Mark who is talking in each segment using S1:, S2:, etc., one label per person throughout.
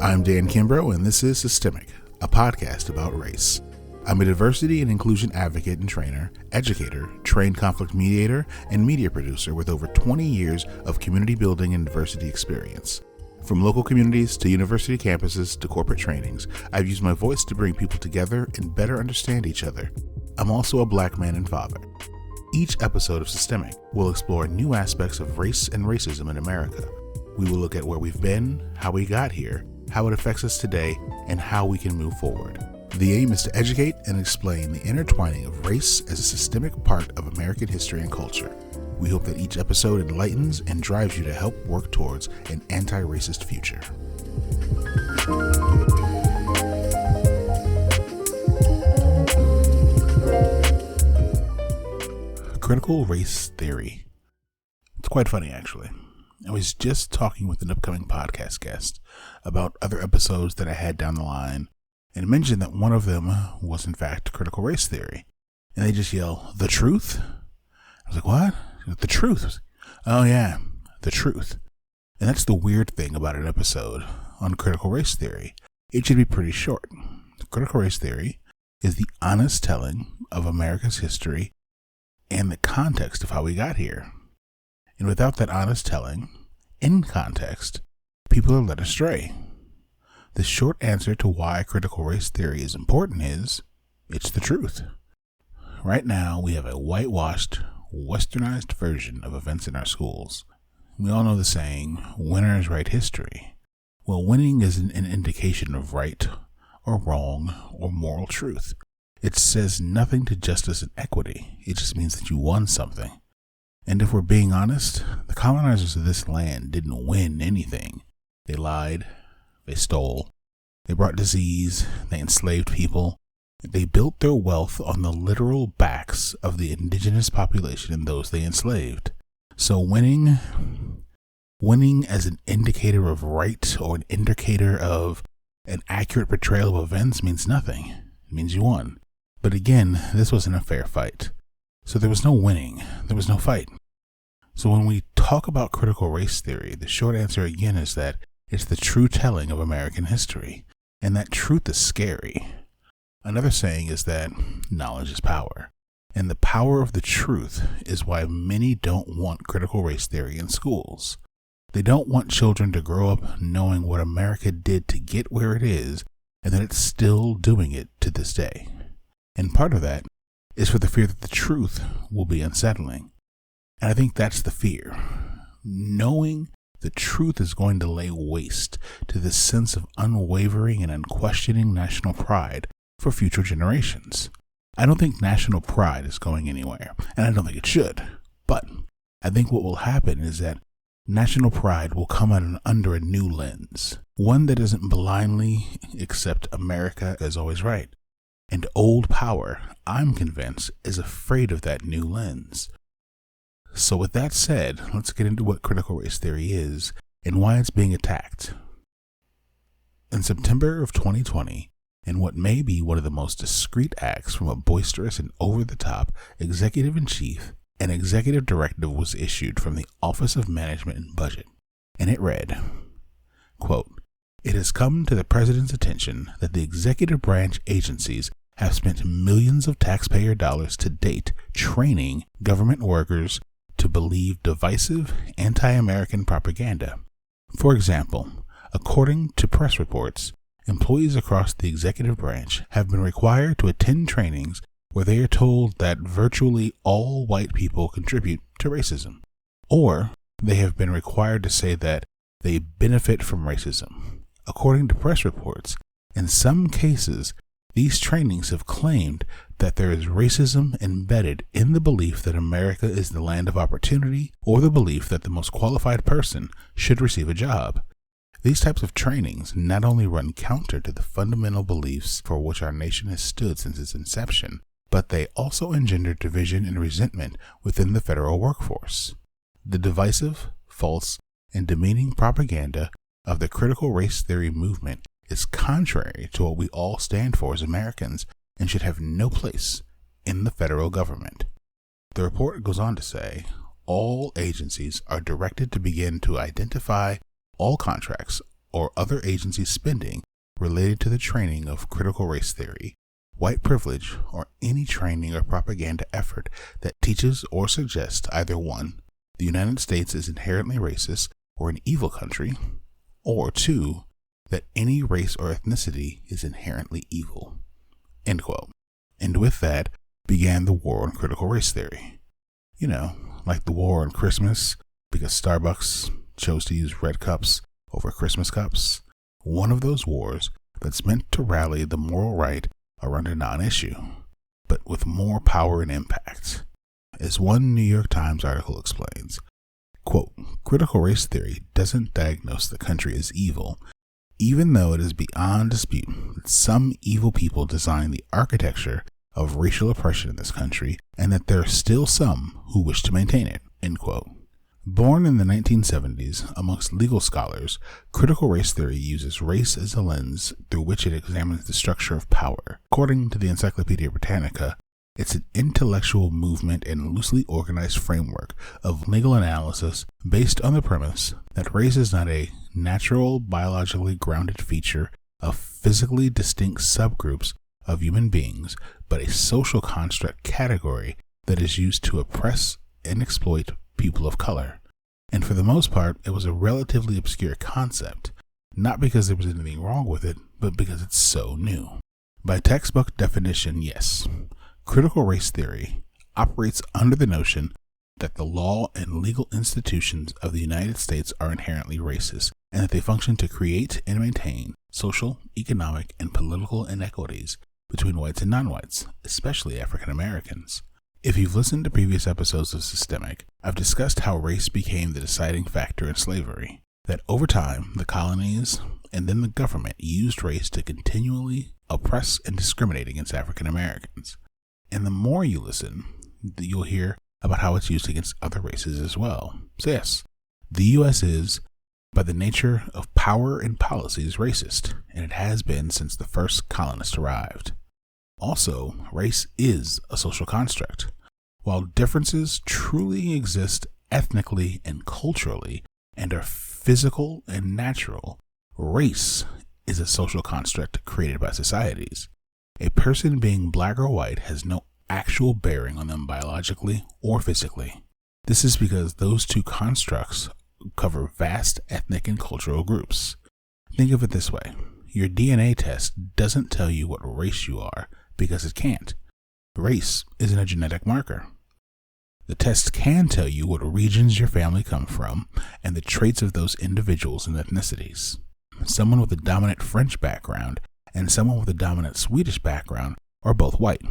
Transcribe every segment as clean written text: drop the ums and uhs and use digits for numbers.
S1: I'm Dan Kimbrough, and this is Systemic, a podcast about race. I'm a diversity and inclusion advocate and trainer, educator, trained conflict mediator, and media producer with over 20 years of community building and diversity experience. From local communities to university campuses to corporate trainings, I've used my voice to bring people together and better understand each other. I'm also a Black man and father. Each episode of Systemic will explore new aspects of race and racism in America. We will look at where we've been, how we got here, how it affects us today, and how we can move forward. The aim is to educate and explain the intertwining of race as a systemic part of American history and culture. We hope that each episode enlightens and drives you to help work towards an anti-racist future. Critical race theory. It's quite funny, actually. I was just talking with an upcoming podcast guest about other episodes that I had down the line and mentioned that one of them was in fact critical race theory. And they just yell, "The truth?" I was like, "What? The truth?" "Oh yeah, the truth." And that's the weird thing about an episode on critical race theory. It should be pretty short. Critical race theory is the honest telling of America's history and the context of how we got here. And without that honest telling, in context, people are led astray. The short answer to why critical race theory is important is, it's the truth. Right now, we have a whitewashed, westernized version of events in our schools. We all know the saying, winners write history. Well, winning isn't an indication of right or wrong or moral truth. It says nothing to justice and equity. It just means that you won something. And if we're being honest, the colonizers of this land didn't win anything. They lied, they stole, they brought disease, they enslaved people. They built their wealth on the literal backs of the indigenous population and those they enslaved. So winning as an indicator of right or an indicator of an accurate portrayal of events means nothing. It means you won. But again, this wasn't a fair fight. So there was no winning. There was no fight. So when we talk about critical race theory, the short answer again is that it's the true telling of American history. And that truth is scary. Another saying is that knowledge is power. And the power of the truth is why many don't want critical race theory in schools. They don't want children to grow up knowing what America did to get where it is and that it's still doing it to this day. And part of that is for the fear that the truth will be unsettling. And I think that's the fear. Knowing the truth is going to lay waste to this sense of unwavering and unquestioning national pride for future generations. I don't think national pride is going anywhere, and I don't think it should. But I think what will happen is that national pride will come under a new lens, one that doesn't blindly accept America as always right. And old power, I'm convinced, is afraid of that new lens. So with that said, let's get into what critical race theory is and why it's being attacked. In September of 2020, in what may be one of the most discreet acts from a boisterous and over-the-top executive-in-chief, an executive directive was issued from the Office of Management and Budget, and it read, quote, "It has come to the President's attention that the executive branch agencies have spent millions of taxpayer dollars to date training government workers to believe divisive anti-American propaganda. For example, according to press reports, employees across the executive branch have been required to attend trainings where they are told that virtually all white people contribute to racism, or they have been required to say that they benefit from racism. According to press reports, in some cases, these trainings have claimed that there is racism embedded in the belief that America is the land of opportunity or the belief that the most qualified person should receive a job. These types of trainings not only run counter to the fundamental beliefs for which our nation has stood since its inception, but they also engender division and resentment within the federal workforce. The divisive, false, and demeaning propaganda of the critical race theory movement is contrary to what we all stand for as Americans and should have no place in the federal government. The report goes on to say, all agencies are directed to begin to identify all contracts, or other agency spending related to the training of critical race theory, white privilege, or any training or propaganda effort that teaches or suggests either 1, the United States is inherently racist or an evil country, or 2, that any race or ethnicity is inherently evil." End quote. And with that began the war on critical race theory. You know, like the war on Christmas because Starbucks chose to use red cups over Christmas cups. One of those wars that's meant to rally the moral right around a non-issue, but with more power and impact. As one New York Times article explains, quote, "Critical race theory doesn't diagnose the country as evil, even though it is beyond dispute that some evil people designed the architecture of racial oppression in this country and that there are still some who wish to maintain it." End quote. Born in the 1970s amongst legal scholars, critical race theory uses race as a lens through which it examines the structure of power. According to the Encyclopedia Britannica, it's an intellectual movement and loosely organized framework of legal analysis based on the premise that race is not a natural, biologically grounded feature of physically distinct subgroups of human beings, but a social construct category that is used to oppress and exploit people of color. And for the most part, it was a relatively obscure concept, not because there was anything wrong with it, but because it's so new. By textbook definition, yes, critical race theory operates under the notion that the law and legal institutions of the United States are inherently racist, and that they function to create and maintain social, economic, and political inequities between whites and non-whites, especially African Americans. If you've listened to previous episodes of Systemic, I've discussed how race became the deciding factor in slavery, that over time, the colonies and then the government used race to continually oppress and discriminate against African Americans. And the more you listen, you'll hear about how it's used against other races as well. So yes, the U.S. is, by the nature of power and policies, racist, and it has been since the first colonists arrived. Also, race is a social construct. While differences truly exist ethnically and culturally and are physical and natural, race is a social construct created by societies. A person being black or white has no actual bearing on them biologically or physically. This is because those two constructs cover vast ethnic and cultural groups. Think of it this way. Your DNA test doesn't tell you what race you are because it can't. Race isn't a genetic marker. The test can tell you what regions your family come from and the traits of those individuals and ethnicities. Someone with a dominant French background and someone with a dominant Swedish background are both white,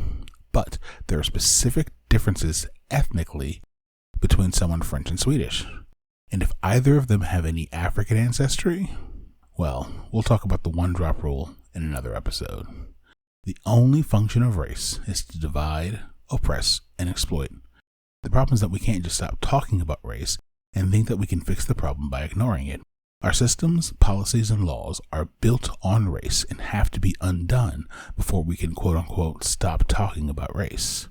S1: but there are specific differences ethnically between someone French and Swedish. And if either of them have any African ancestry, well, we'll talk about the one-drop rule in another episode. The only function of race is to divide, oppress, and exploit. The problem is that we can't just stop talking about race and think that we can fix the problem by ignoring it. Our systems, policies, and laws are built on race and have to be undone before we can quote-unquote stop talking about race.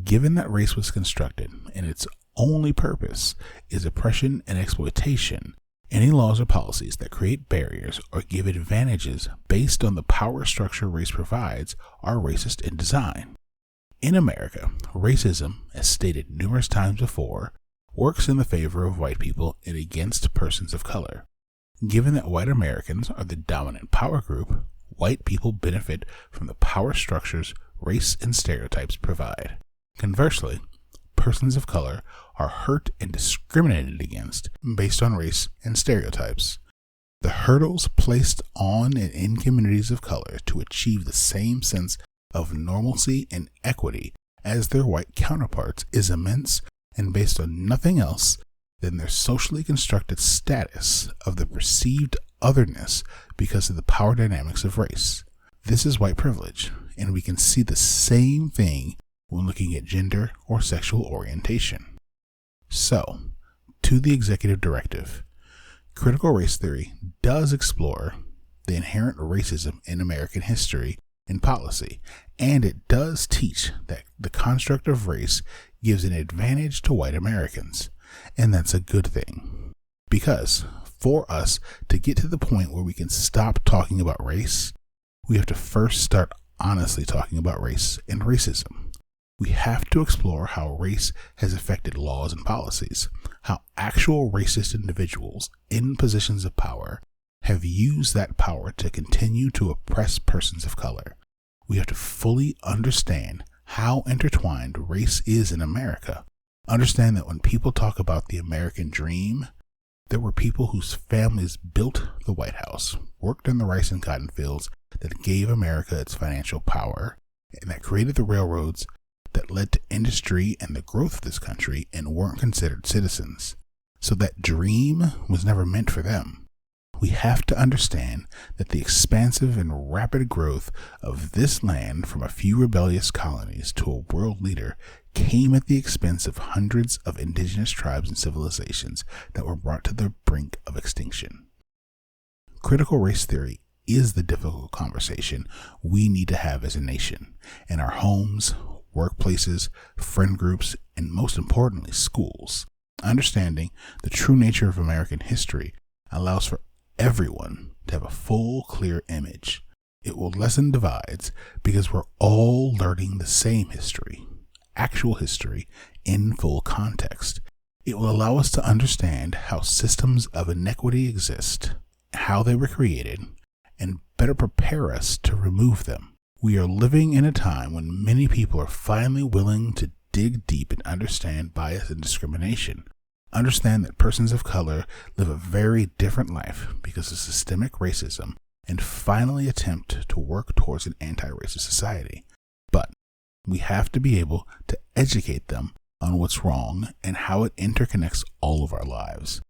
S1: Given that race was constructed and its only purpose is oppression and exploitation, any laws or policies that create barriers or give advantages based on the power structure race provides are racist in design. In America, racism, as stated numerous times before, works in the favor of white people and against persons of color. Given that white Americans are the dominant power group, white people benefit from the power structures race and stereotypes provide. Conversely, persons of color are hurt and discriminated against based on race and stereotypes. The hurdles placed on and in communities of color to achieve the same sense of normalcy and equity as their white counterparts is immense and based on nothing else than their socially constructed status of the perceived otherness because of the power dynamics of race. This is white privilege, and we can see the same thing when looking at gender or sexual orientation. So, to the executive directive, critical race theory does explore the inherent racism in American history and policy, and it does teach that the construct of race gives an advantage to white Americans, and that's a good thing. Because, for us to get to the point where we can stop talking about race, we have to first start honestly talking about race and racism. We have to explore how race has affected laws and policies, how actual racist individuals in positions of power have used that power to continue to oppress persons of color. We have to fully understand how intertwined race is in America. Understand that when people talk about the American dream, there were people whose families built the White House, worked in the rice and cotton fields that gave America its financial power, and that created the railroads that led to industry and the growth of this country and weren't considered citizens. So that dream was never meant for them. We have to understand that the expansive and rapid growth of this land from a few rebellious colonies to a world leader came at the expense of hundreds of indigenous tribes and civilizations that were brought to the brink of extinction. Critical race theory is the difficult conversation we need to have as a nation, in our homes, workplaces, friend groups, and most importantly, schools. Understanding the true nature of American history allows for everyone to have a full, clear image. It will lessen divides because we're all learning the same history, actual history, in full context. It will allow us to understand how systems of inequity exist, how they were created, and better prepare us to remove them. We are living in a time when many people are finally willing to dig deep and understand bias and discrimination. Understand that persons of color live a very different life because of systemic racism, and finally attempt to work towards an anti-racist society. But we have to be able to educate them on what's wrong and how it interconnects all of our lives.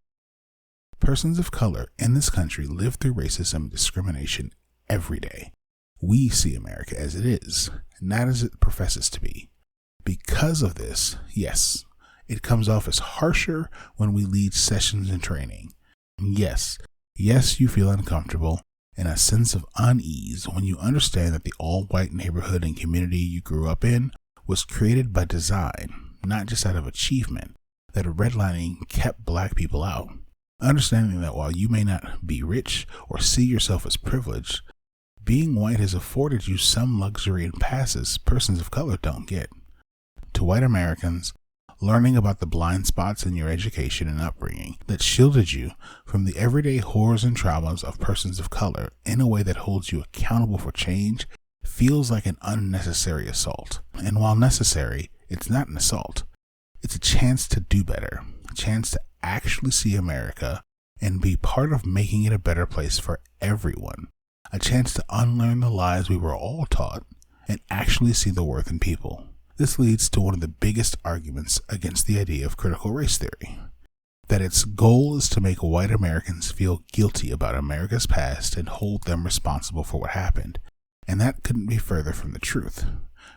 S1: Persons of color in this country live through racism and discrimination every day. We see America as it is, not as it professes to be. Because of this, yes, it comes off as harsher when we lead sessions and training. Yes, you feel uncomfortable and a sense of unease when you understand that the all-white neighborhood and community you grew up in was created by design, not just out of achievement, that redlining kept black people out. Understanding that while you may not be rich or see yourself as privileged, being white has afforded you some luxury and passes persons of color don't get. To white Americans, learning about the blind spots in your education and upbringing that shielded you from the everyday horrors and traumas of persons of color in a way that holds you accountable for change feels like an unnecessary assault. And while necessary, it's not an assault. It's a chance to do better, a chance to actually see America and be part of making it a better place for everyone, a chance to unlearn the lies we were all taught and actually see the worth in people. This leads to one of the biggest arguments against the idea of critical race theory, that its goal is to make white Americans feel guilty about America's past and hold them responsible for what happened. And that couldn't be further from the truth.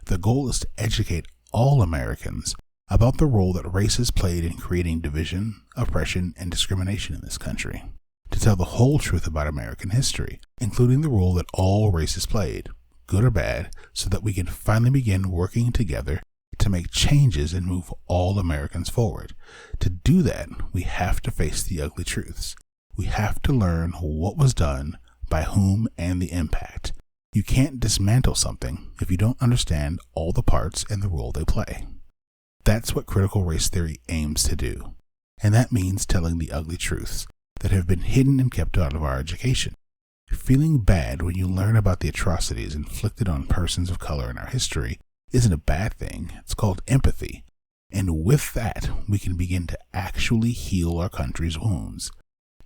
S1: The goal is to educate all Americans about the role that race has played in creating division, oppression, and discrimination in this country. To tell the whole truth about American history, including the role that all races played, good or bad, so that we can finally begin working together to make changes and move all Americans forward. To do that, we have to face the ugly truths. We have to learn what was done, by whom, and the impact. You can't dismantle something if you don't understand all the parts and the role they play. That's what critical race theory aims to do. And that means telling the ugly truths that have been hidden and kept out of our education. Feeling bad when you learn about the atrocities inflicted on persons of color in our history isn't a bad thing. It's called empathy. And with that, we can begin to actually heal our country's wounds.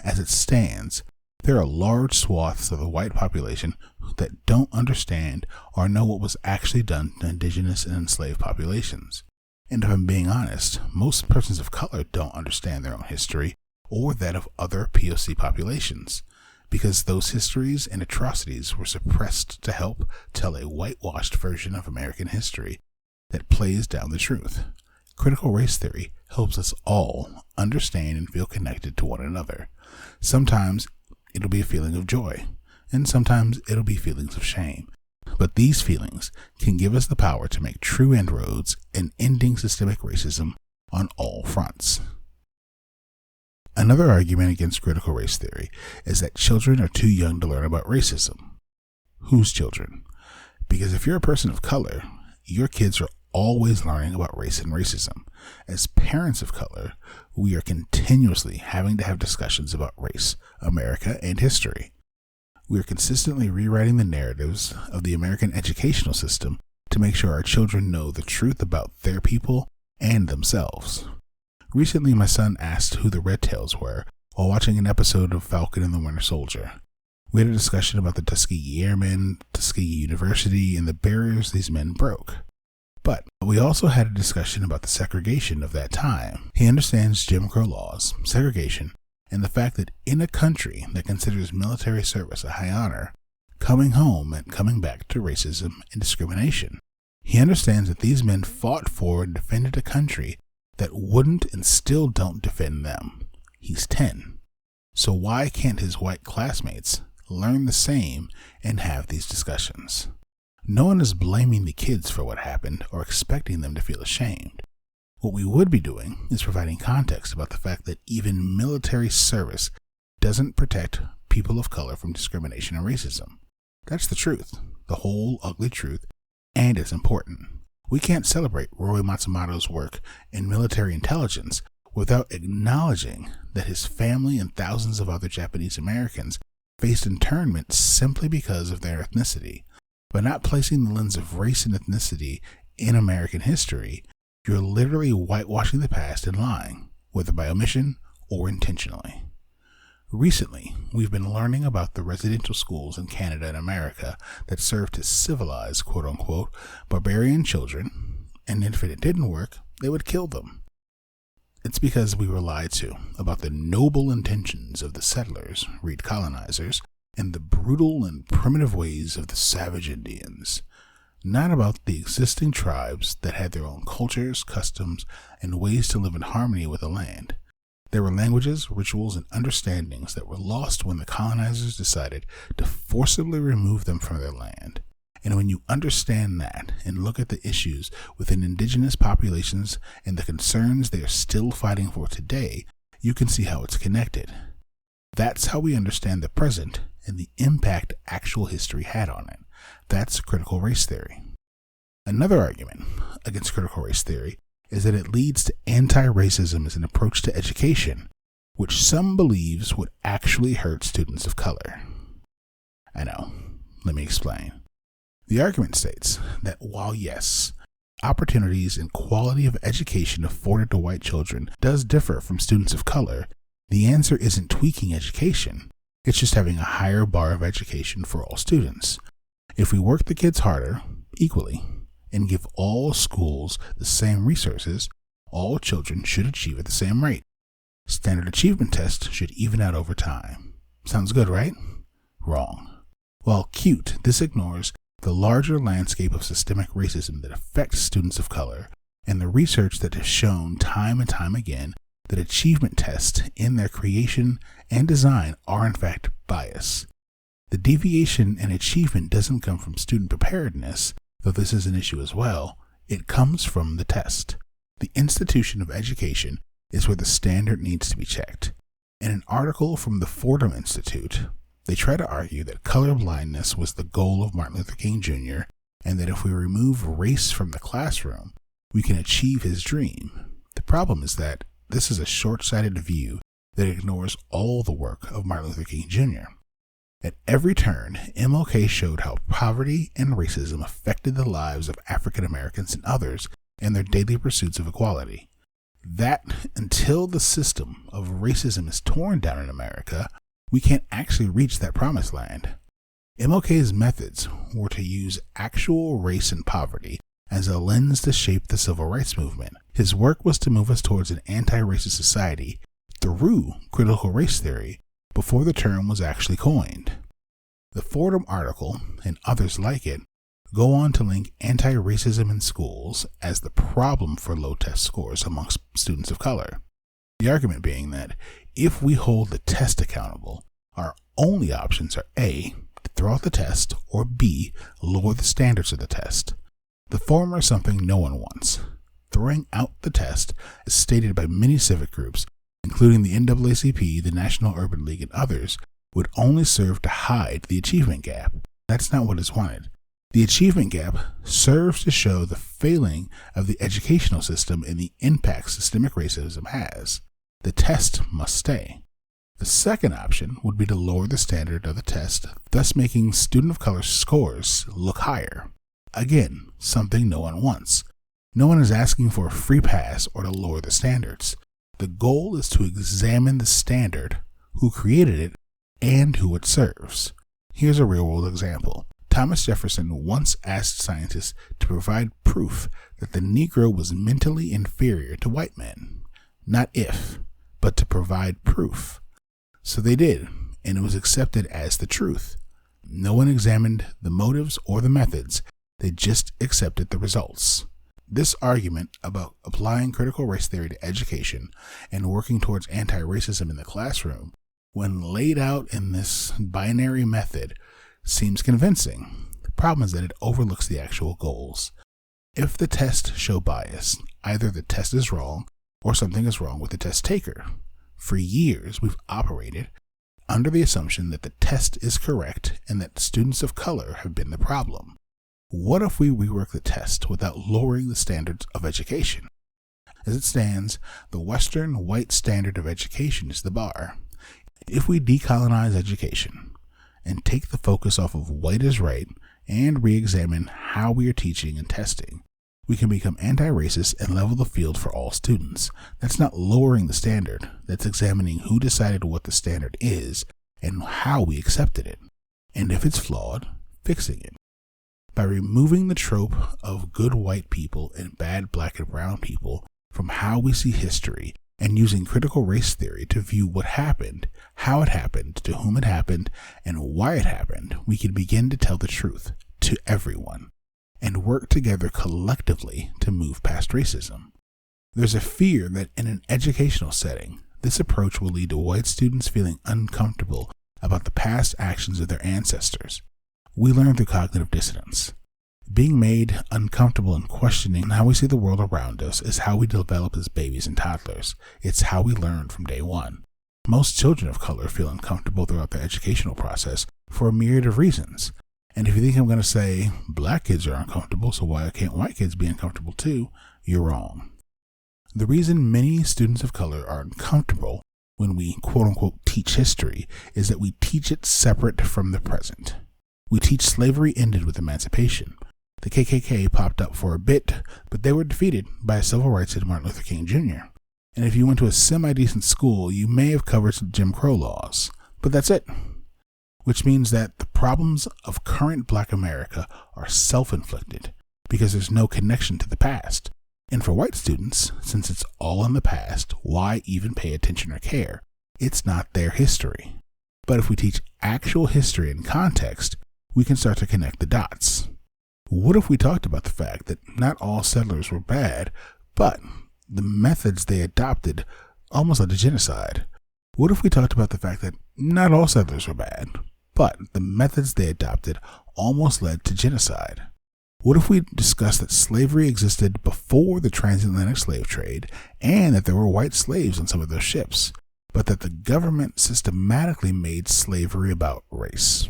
S1: As it stands, there are large swaths of the white population that don't understand or know what was actually done to indigenous and enslaved populations. And if I'm being honest, most persons of color don't understand their own history or that of other POC populations, because those histories and atrocities were suppressed to help tell a whitewashed version of American history that plays down the truth. Critical race theory helps us all understand and feel connected to one another. Sometimes it'll be a feeling of joy, and sometimes it'll be feelings of shame. But these feelings can give us the power to make true inroads in ending systemic racism on all fronts. Another Another argument against critical race theory is that children are too young to learn about racism. Whose children? Because if you're a person of color, your kids are always learning about race and racism. As parents of color, we are continuously having to have discussions about race, America, and history. We are consistently rewriting the narratives of the American educational system to make sure our children know the truth about their people and themselves. Recently, my son asked who the Red Tails were while watching an episode of Falcon and the Winter Soldier. We had a discussion about the Tuskegee Airmen, Tuskegee University, and the barriers these men broke. But we also had a discussion about the segregation of that time. He understands Jim Crow laws, segregation, and the fact that in a country that considers military service a high honor, coming home meant coming back to racism and discrimination. He understands that these men fought for and defended a country that wouldn't and still don't defend them. He's 10. So why can't his white classmates learn the same and have these discussions? No one is blaming the kids for what happened or expecting them to feel ashamed. What we would be doing is providing context about the fact that even military service doesn't protect people of color from discrimination and racism. That's the truth, the whole ugly truth, and it's important. We can't celebrate Roy Matsumoto's work in military intelligence without acknowledging that his family and thousands of other Japanese Americans faced internment simply because of their ethnicity. By not placing the lens of race and ethnicity in American history, you're literally whitewashing the past and lying, whether by omission or intentionally. Recently, we've been learning about the residential schools in Canada and America that serve to civilize, quote-unquote, barbarian children, and if it didn't work, they would kill them. It's because we were lied to about the noble intentions of the settlers, read colonizers, and the brutal and primitive ways of the savage Indians, not about the existing tribes that had their own cultures, customs, and ways to live in harmony with the land. There were languages, rituals, and understandings that were lost when the colonizers decided to forcibly remove them from their land. And when you understand that and look at the issues within indigenous populations and the concerns they are still fighting for today, you can see how it's connected. That's how we understand the present and the impact actual history had on it. That's critical race theory. Another argument against critical race theory is that it leads to anti-racism as an approach to education, which some believes would actually hurt students of color. I know. Let me explain. The argument states that while yes, opportunities and quality of education afforded to white children does differ from students of color, the answer isn't tweaking education. It's just having a higher bar of education for all students. If we work the kids harder, equally, and give all schools the same resources, all children should achieve at the same rate. Standard achievement tests should even out over time. Sounds good, right? Wrong. While cute, this ignores the larger landscape of systemic racism that affects students of color and the research that has shown time and time again that achievement tests in their creation and design are in fact biased. The deviation in achievement doesn't come from student preparedness, though this is an issue as well. It comes from the test. The institution of education is where the standard needs to be checked. In an article from the Fordham Institute, they try to argue that colorblindness was the goal of Martin Luther King Jr., and that if we remove race from the classroom, we can achieve his dream. The problem is that this is a short-sighted view that ignores all the work of Martin Luther King Jr. At every turn, MLK showed how poverty and racism affected the lives of African Americans and others in their daily pursuits of equality. That until the system of racism is torn down in America, we can't actually reach that promised land. MLK's methods were to use actual race and poverty as a lens to shape the civil rights movement. His work was to move us towards an anti-racist society through critical race theory before the term was actually coined. The Fordham article, and others like it, go on to link anti-racism in schools as the problem for low test scores amongst students of color. The argument being that if we hold the test accountable, our only options are A, to throw out the test, or B, lower the standards of the test. The former is something no one wants. Throwing out the test is stated by many civic groups including the NAACP, the National Urban League, and others, would only serve to hide the achievement gap. That's not what is wanted. The achievement gap serves to show the failing of the educational system and the impact systemic racism has. The test must stay. The second option would be to lower the standard of the test, thus making student of color scores look higher. Again, something no one wants. No one is asking for a free pass or to lower the standards. The goal is to examine the standard, who created it, and who it serves. Here's a real-world example. Thomas Jefferson once asked scientists to provide proof that the Negro was mentally inferior to white men. Not if, but to provide proof. So they did, and it was accepted as the truth. No one examined the motives or the methods. They just accepted the results. This argument about applying critical race theory to education and working towards anti-racism in the classroom, when laid out in this binary method, seems convincing. The problem is that it overlooks the actual goals. If the tests show bias, either the test is wrong or something is wrong with the test taker. For years, we've operated under the assumption that the test is correct and that students of color have been the problem. What if we rework the test without lowering the standards of education? As it stands, the Western white standard of education is the bar. If we decolonize education and take the focus off of white is right and re-examine how we are teaching and testing, we can become anti-racist and level the field for all students. That's not lowering the standard. That's examining who decided what the standard is and how we accepted it. And if it's flawed, fixing it. By removing the trope of good white people and bad black and brown people from how we see history and using critical race theory to view what happened, how it happened, to whom it happened, and why it happened, we can begin to tell the truth to everyone and work together collectively to move past racism. There's a fear that in an educational setting, this approach will lead to white students feeling uncomfortable about the past actions of their ancestors. We learn through cognitive dissonance. Being made uncomfortable and questioning how we see the world around us is how we develop as babies and toddlers. It's how we learn from day one. Most children of color feel uncomfortable throughout their educational process for a myriad of reasons. And if you think I'm going to say black kids are uncomfortable, so why can't white kids be uncomfortable too, you're wrong. The reason many students of color are uncomfortable when we quote-unquote teach history is that we teach it separate from the present. We teach slavery ended with emancipation. The KKK popped up for a bit, but they were defeated by a civil rights leader, Martin Luther King Jr. And if you went to a semi-decent school, you may have covered some Jim Crow laws. But that's it. Which means that the problems of current Black America are self-inflicted because there's no connection to the past. And for white students, since it's all in the past, why even pay attention or care? It's not their history. But if we teach actual history and context, we can start to connect the dots. What if we talked about the fact that not all settlers were bad, but the methods they adopted almost led to genocide? What if we talked about the fact that not all settlers were bad, but the methods they adopted almost led to genocide? What if we discussed that slavery existed before the transatlantic slave trade and that there were white slaves on some of those ships, but that the government systematically made slavery about race?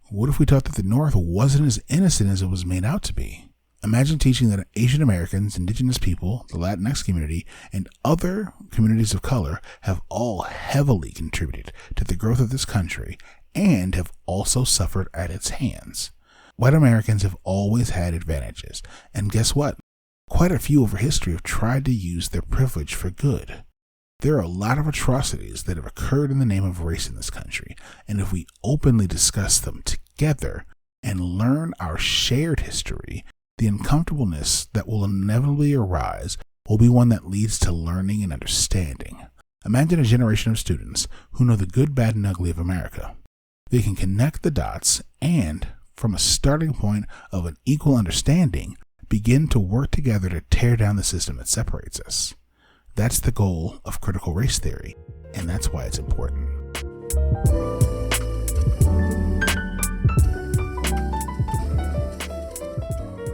S1: What if we thought that the North wasn't as innocent as it was made out to be? Imagine teaching that Asian Americans, indigenous people, the Latinx community, and other communities of color have all heavily contributed to the growth of this country and have also suffered at its hands. White Americans have always had advantages, and guess what? Quite a few over history have tried to use their privilege for good. There are a lot of atrocities that have occurred in the name of race in this country, and if we openly discuss them together and learn our shared history, the uncomfortableness that will inevitably arise will be one that leads to learning and understanding. Imagine a generation of students who know the good, bad, and ugly of America. They can connect the dots and, from a starting point of an equal understanding, begin to work together to tear down the system that separates us. That's the goal of critical race theory, and that's why it's important.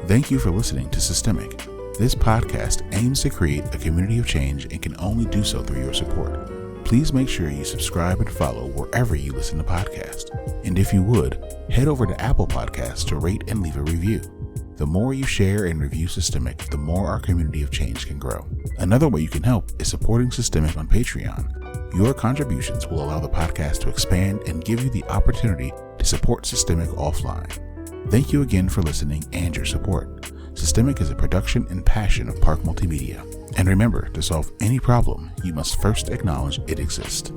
S1: Thank you for listening to Systemic. This podcast aims to create a community of change and can only do so through your support. Please make sure you subscribe and follow wherever you listen to podcasts. And if you would, head over to Apple Podcasts to rate and leave a review. The more you share and review Systemic, the more our community of change can grow. Another way you can help is supporting Systemic on Patreon. Your contributions will allow the podcast to expand and give you the opportunity to support Systemic offline. Thank you again for listening and your support. Systemic is a production and passion of Park Multimedia. And remember, to solve any problem, you must first acknowledge it exists.